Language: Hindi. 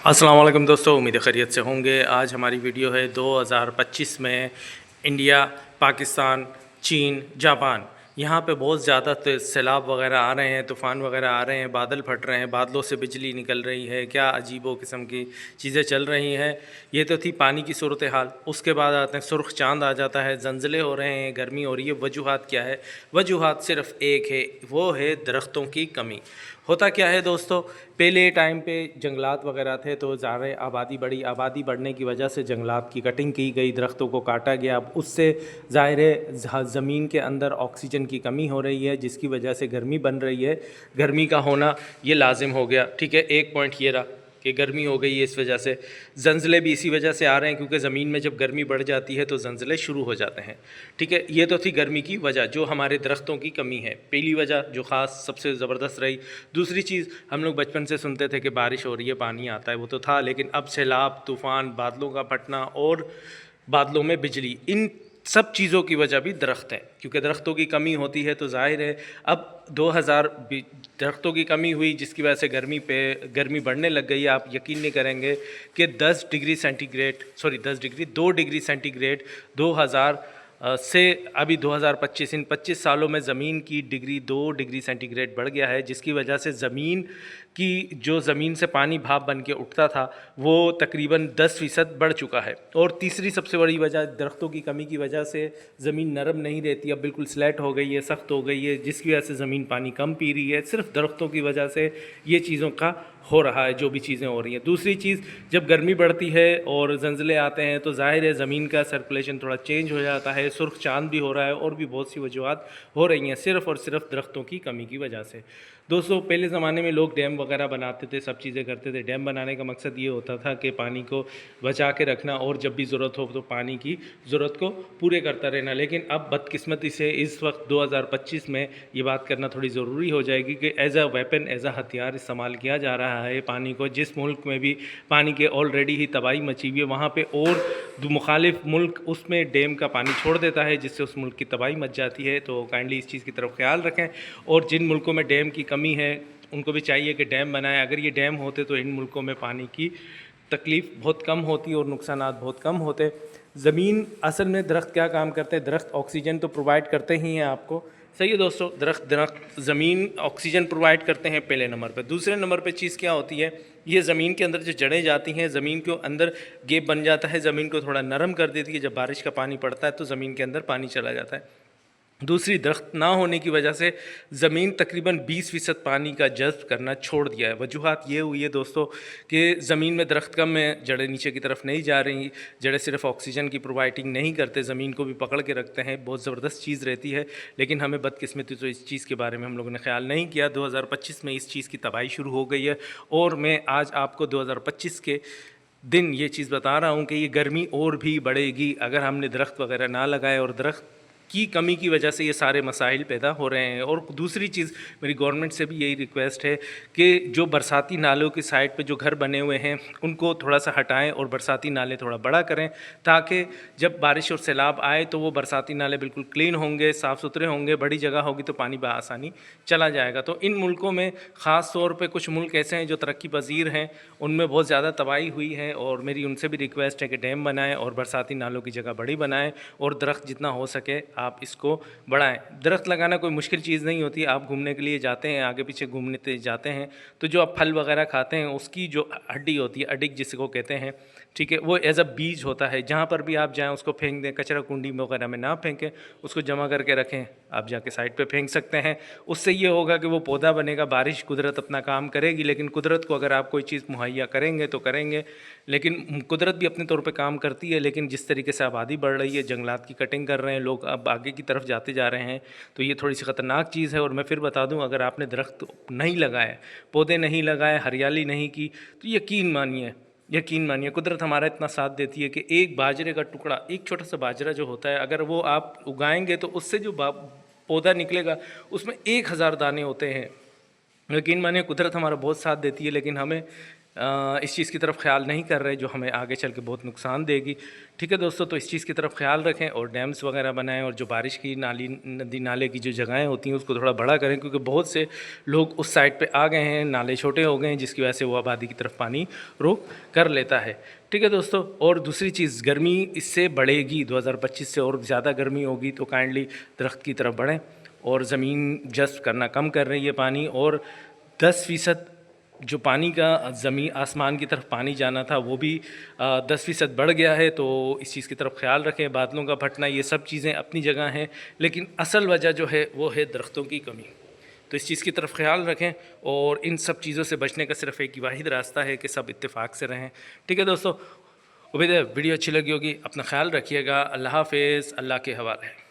अस्सलाम वालेकुम दोस्तों, उम्मीद है खैरियत से होंगे। आज हमारी वीडियो है 2025 में इंडिया, पाकिस्तान, चीन, जापान। यहाँ पे बहुत ज़्यादा सैलाब वगैरह आ रहे हैं, तूफ़ान वगैरह आ रहे हैं, बादल फट रहे हैं, बादलों से बिजली निकल रही है, क्या अजीबो किस्म की चीज़ें चल रही हैं। ये तो थी पानी की सूरत हाल। उसके बाद आते हैं सुर्ख चांद आ जाता है, जंजले हो रहे हैं, गर्मी हो रही है। वजूहात क्या है? वजूहात सिर्फ़ एक है, वो है दरख्तों की कमी। होता क्या है दोस्तों, पहले टाइम पे जंगलात वगैरह थे तो ज़्यादा आबादी बढ़ी, आबादी बढ़ने की वजह से जंगलात की कटिंग की गई, दरख्तों को काटा गया। अब उससे ज़ाहिर है ज़मीन के अंदर ऑक्सीजन की कमी हो रही है, जिसकी वजह से गर्मी बन रही है। गर्मी का होना ये लाजिम हो गया। ठीक है, एक पॉइंट ये रहा कि गर्मी हो गई है, इस वजह से जंजले भी इसी वजह से आ रहे हैं, क्योंकि ज़मीन में जब गर्मी बढ़ जाती है तो जंजले शुरू हो जाते हैं। ठीक है, ये तो थी गर्मी की वजह, जो हमारे दरख्तों की कमी है, पहली वजह जो ख़ास सबसे ज़बरदस्त रही। दूसरी चीज़, हम लोग बचपन से सुनते थे कि बारिश हो रही है, पानी आता है, वो तो था, लेकिन अब सैलाब, तूफ़ान, बादलों का फटना और बादलों में बिजली, इन सब चीज़ों की वजह भी दरख्त है, क्योंकि दरख्तों की कमी होती है। तो ज़ाहिर है अब 2000 दरख्तों की कमी हुई, जिसकी वजह से गर्मी बढ़ने लग गई। आप यकीन नहीं करेंगे कि 10 degree centigrade, sorry 10 degree 2 degree centigrade 2000 से अभी 2025, इन 25 सालों में ज़मीन की डिग्री 2 डिग्री सेंटीग्रेड बढ़ गया है, जिसकी वजह से ज़मीन की जो ज़मीन से पानी भाप बन के उठता था वो तकरीबन 10% बढ़ चुका है। और तीसरी सबसे बड़ी वजह, दरख्तों की कमी की वजह से ज़मीन नरम नहीं रहती, अब बिल्कुल स्लैट हो गई है, सख्त हो गई है, जिसकी वजह से ज़मीन पानी कम पी रही है। सिर्फ दरख्तों की वजह से ये चीज़ों का हो रहा है, जो भी चीज़ें हो रही हैं। दूसरी चीज़, जब गर्मी बढ़ती है और ज़ंज़ले आते हैं तो ज़ाहिर है ज़मीन का सर्कुलेशन थोड़ा चेंज हो जाता है, सुर्ख चांद भी हो रहा है, और भी बहुत सी वजूहत हो रही हैं, सिर्फ़ और सिर्फ दरख्तों की कमी की वजह से। दोस्तों, पहले ज़माने में लोग डैम वगैरह बनाते थे, सब चीज़ें करते थे। डैम बनाने का मकसद ये होता था कि पानी को बचा के रखना और जब भी ज़रूरत हो तो पानी की ज़रूरत को पूरे करता रहना। लेकिन अब बदकिस्मती से इस वक्त 2025 में ये बात करना थोड़ी ज़रूरी हो जाएगी कि as a weapon, as a हथियार इस्तेमाल किया जा रहा है पानी को। जिस मुल्क में भी पानी के ऑलरेडी ही तबाही मची हुई है, वहाँ पे और मुखालिफ मुल्क उसमें डैम का पानी छोड़ देता है, जिससे उस मुल्क की तबाही मच जाती है। तो काइंडली इस चीज़ की तरफ ख्याल रखें। और जिन मुल्कों में डैम की कमी है उनको भी चाहिए कि डैम बनाएं। अगर ये डैम होते तो इन मुल्कों में पानी की तकलीफ़ बहुत कम होती और नुकसानात बहुत कम होते। ज़मीन, असल में दरख्त क्या काम करते हैं? दरख्त ऑक्सीजन तो प्रोवाइड करते ही हैं आपको, सही है दोस्तों। दरख्त ज़मीन ऑक्सीजन प्रोवाइड करते हैं पहले नंबर पे। दूसरे नंबर पे चीज़ क्या होती है, ये ज़मीन के अंदर जो जड़ें जाती हैं, ज़मीन के अंदर गैप बन जाता है, ज़मीन को थोड़ा नरम कर देती है। जब बारिश का पानी पड़ता है तो ज़मीन के अंदर पानी चला जाता है। दूसरी, दरख्त ना होने की वजह से ज़मीन तकरीबन 20% पानी का जज़्ब करना छोड़ दिया है। वजूहात ये हुई है दोस्तों कि ज़मीन में दरख्त कम है, जड़ें नीचे की तरफ नहीं जा रही, जड़ें सिर्फ ऑक्सीजन की प्रोवाइडिंग नहीं करते, ज़मीन को भी पकड़ के रखते हैं। बहुत ज़बरदस्त चीज़ रहती है, लेकिन हमें बदकिस्मती तो इस चीज़ के बारे में हम लोगों ने ख्याल नहीं किया। 2025 में इस चीज़ की तबाही शुरू हो गई है, और मैं आज आपको 2025 के दिन ये चीज़ बता रहा हूँ कि ये गर्मी और भी बढ़ेगी अगर हमने दरख्त वगैरह ना लगाए, और दरख्त की कमी की वजह से ये सारे मसाइल पैदा हो रहे हैं। और दूसरी चीज़, मेरी गवर्नमेंट से भी यही रिक्वेस्ट है कि जो बरसाती नालों की साइड पे जो घर बने हुए हैं उनको थोड़ा सा हटाएं और बरसाती नाले थोड़ा बड़ा करें, ताकि जब बारिश और सैलाब आए तो वो बरसाती नाले बिल्कुल क्लीन होंगे, साफ़ सुथरे होंगे, बड़ी जगह होगी तो पानी बआसानी चला जाएगा। तो इन मुल्कों में ख़ास तौर पर कुछ मुल्क ऐसे हैं जो तरक्की पजीर हैं, उनमें बहुत ज़्यादा तबाही हुई है, और मेरी उनसे भी रिक्वेस्ट है कि डैम बनाएँ और बरसाती नालों की जगह बड़ी बनाएँ, और दरख्त जितना हो सके आप इसको बढ़ाएं। दरख्त लगाना कोई मुश्किल चीज़ नहीं होती। आप घूमने के लिए जाते हैं, आगे पीछे घूमने जाते हैं, तो जो आप फल वगैरह खाते हैं उसकी जो हड्डी होती है, अडिक जिसको कहते हैं, ठीक है, वो एज अ बीज होता है। जहाँ पर भी आप जाएं उसको फेंक दें, कचरा कुंडी वगैरह में ना फेंकें, उसको जमा करके रखें, आप जाके साइड पे फेंक सकते हैं। उससे ये होगा कि वो पौधा बनेगा, बारिश कुदरत अपना काम करेगी। लेकिन कुदरत को अगर आप कोई चीज़ मुहैया करेंगे तो करेंगे, लेकिन कुदरत भी अपने तौर पे काम करती है। लेकिन जिस तरीके से आबादी बढ़ रही है, जंगलात की कटिंग कर रहे हैं लोग, अब आगे की तरफ जाते जा रहे हैं, तो ये थोड़ी सी ख़तरनाक चीज़ है। और मैं फिर बता दूं, अगर आपने दरख्त नहीं लगाए, पौधे नहीं लगाए, हरियाली नहीं की, तो यकीन मानिए कुदरत हमारा इतना साथ देती है कि एक बाजरे का टुकड़ा, एक छोटा सा बाजरा जो होता है, अगर वो आप उगाएंगे तो उससे जो पौधा निकलेगा उसमें 1000 दाने होते हैं। यकीन मानिए कुदरत हमारा बहुत साथ देती है, लेकिन हमें इस चीज़ की तरफ ख्याल नहीं कर रहे जो हमें आगे चल के बहुत नुकसान देगी। ठीक है दोस्तों, तो इस चीज़ की तरफ ख्याल रखें और डैम्स वगैरह बनाएं और जो बारिश की नाली नदी नाले की जो जगहें होती हैं उसको थोड़ा बड़ा करें, क्योंकि बहुत से लोग उस साइड पे आ गए हैं, नाले छोटे हो गए हैं, जिसकी वजह से वो आबादी की तरफ पानी रोक कर लेता है। ठीक है दोस्तों, और दूसरी चीज़, गर्मी इससे बढ़ेगी 2025 से, और ज़्यादा गर्मी होगी तो काइंडली दरख्त की तरफ बढ़ें। और ज़मीन जस्ट करना कम कर रही है पानी, और 10% जो पानी का ज़मीन आसमान की तरफ पानी जाना था वो भी 10% बढ़ गया है। तो इस चीज़ की तरफ ख्याल रखें। बादलों का फटना, ये सब चीज़ें अपनी जगह हैं, लेकिन असल वजह जो है वो है दरख्तों की कमी। तो इस चीज़ की तरफ ख्याल रखें, और इन सब चीज़ों से बचने का सिर्फ एक ही वाहिद रास्ता है कि सब इत्तेफाक से रहें। ठीक है दोस्तों, उम्मीद है वीडियो अच्छी लगी होगी। अपना ख्याल रखिएगा। अल्लाह हाफ़िज़, अल्लाह के हवाले।